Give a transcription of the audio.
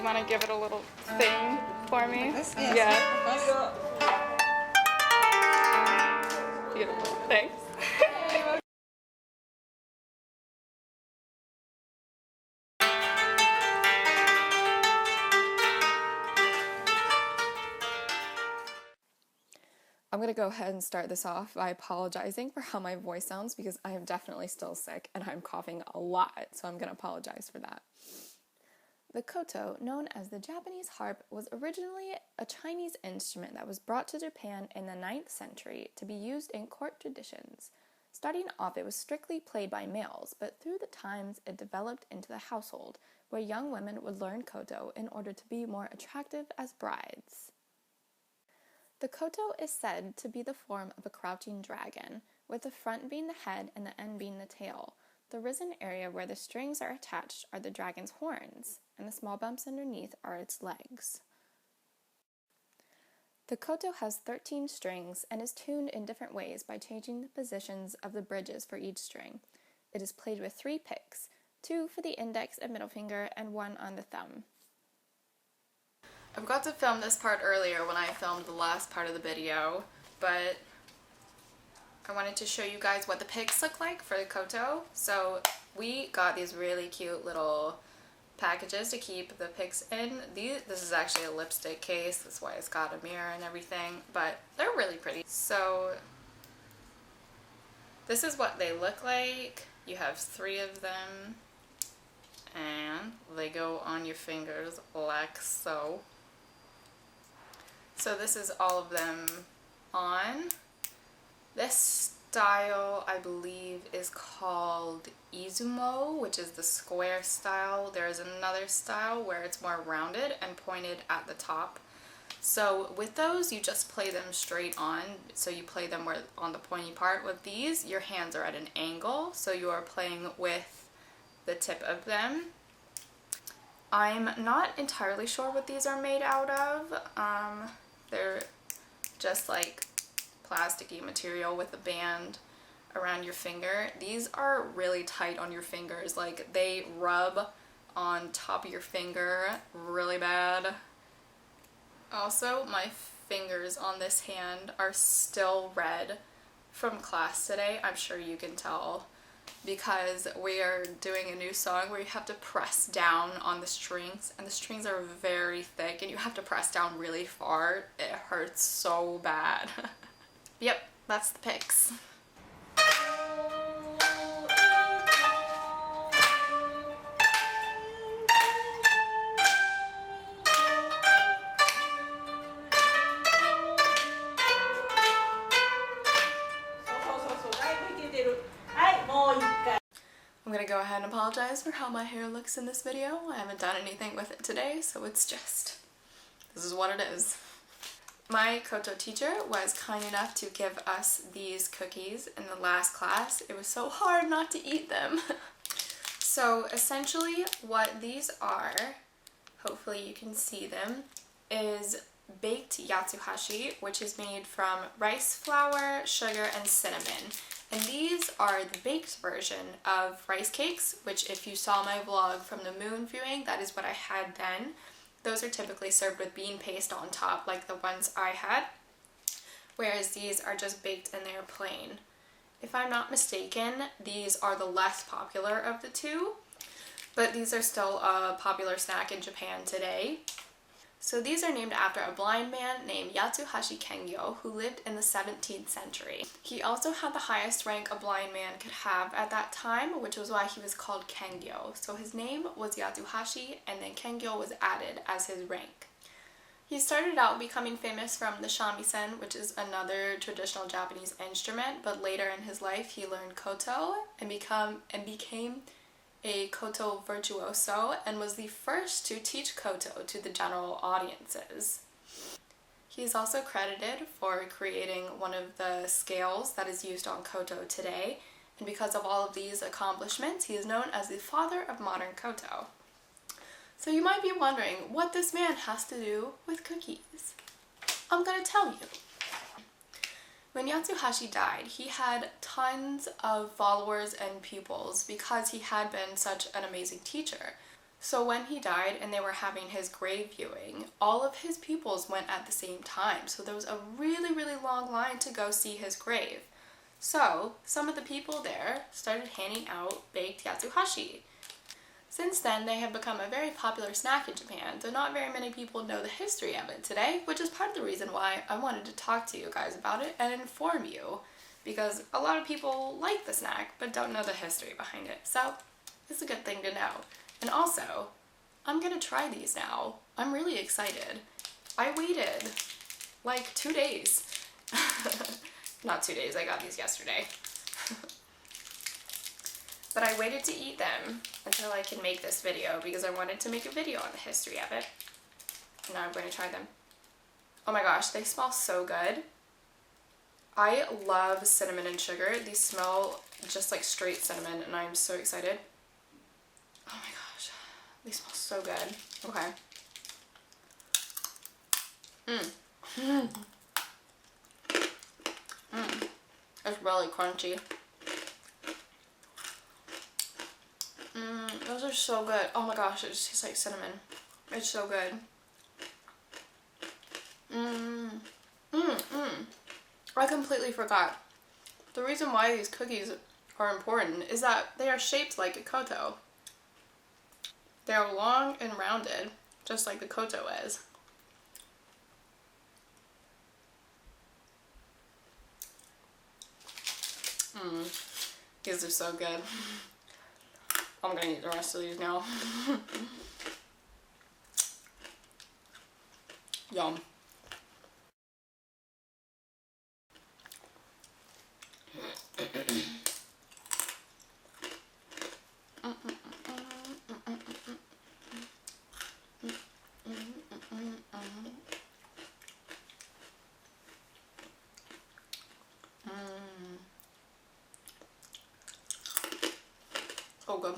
you want to give it a little thing for me? Like this? Yes. Yeah. Beautiful. Thanks. I'm going to go ahead and start this off by apologizing for how my voice sounds because I am definitely still sick and I'm coughing a lot, so I'm going to apologize for that. The koto, known as the Japanese harp, was originally a Chinese instrument that was brought to Japan in the 9th century to be used in court traditions. Starting off, it was strictly played by males, but through the times it developed into the household, where young women would learn koto in order to be more attractive as brides. The koto is said to be the form of a crouching dragon, with the front being the head and the end being the tail. The risen area where the strings are attached are the dragon's horns, and the small bumps underneath are its legs. The koto has 13 strings and is tuned in different ways by changing the positions of the bridges for each string. It is played with 3 picks, 2 for the index and middle finger and 1 on the thumb. I forgot to film this part earlier when I filmed the last part of the video, but I wanted to show you guys what the picks look like for the koto. So we got these really cute little packages to keep the picks in. This is actually a lipstick case, that's why it's got a mirror and everything, but they're really pretty. So this is what they look like. You have 3 of them and they go on your fingers like so. So this is all of them on. This style, I believe, is called Izumo, which is the square style. There is another style where it's more rounded and pointed at the top. So with those, you just play them straight on. So you play them where on the pointy part. With these, your hands are at an angle, so you are playing with the tip of them. I'm not entirely sure what these are made out of. They're just like plasticky material with a band around your finger. These are really tight on your fingers, like they rub on top of your finger really bad. Also, my fingers on this hand are still red from class today. I'm sure you can tell because we are doing a new song where you have to press down on the strings, and the strings are very thick and you have to press down really far. It hurts so bad. Yep, that's the picks. I'm gonna go ahead and apologize for how my hair looks in this video. I haven't done anything with it today, so this is what it is. My koto teacher was kind enough to give us these cookies in the last class. It was so hard not to eat them. So essentially what these are, hopefully you can see them, is baked yatsuhashi, which is made from rice flour, sugar, and cinnamon. And these are the baked version of rice cakes, which if you saw my vlog from the moon viewing, that is what I had then. Those are typically served with bean paste on top, like the ones I had, whereas these are just baked and they're plain. If I'm not mistaken, these are the less popular of the two, but these are still a popular snack in Japan today. So these are named after a blind man named Yatsuhashi Kengyo who lived in the 17th century. He also had the highest rank a blind man could have at that time, which was why he was called Kengyo. So his name was Yatsuhashi and then Kengyo was added as his rank. He started out becoming famous from the shamisen, which is another traditional Japanese instrument, but later in his life he learned koto and became a koto virtuoso and was the first to teach koto to the general audiences. He is also credited for creating one of the scales that is used on koto today, and because of all of these accomplishments, he is known as the father of modern koto. So you might be wondering what this man has to do with cookies. I'm gonna tell you. When Yatsuhashi died, he had tons of followers and pupils because he had been such an amazing teacher. So when he died and they were having his grave viewing, all of his pupils went at the same time. So there was a really, really long line to go see his grave. So some of the people there started handing out baked yatsuhashi. Since then, they have become a very popular snack in Japan, though not very many people know the history of it today, which is part of the reason why I wanted to talk to you guys about it and inform you, because a lot of people like the snack but don't know the history behind it. So it's a good thing to know. And also, I'm gonna try these now. I'm really excited. I waited like 2 days. Not 2 days, I got these yesterday. But I waited to eat them until I can make this video because I wanted to make a video on the history of it. And now I'm going to try them. Oh my gosh, they smell so good. I love cinnamon and sugar. These smell just like straight cinnamon and I'm so excited. Oh my gosh, they smell so good. Okay. It's really crunchy. Those are so good. Oh my gosh, it just tastes like cinnamon. It's so good. I completely forgot. The reason why these cookies are important is that they are shaped like a koto. They are long and rounded, just like the koto is. These are so good. I'm gonna eat the rest of these now. Yum. So good.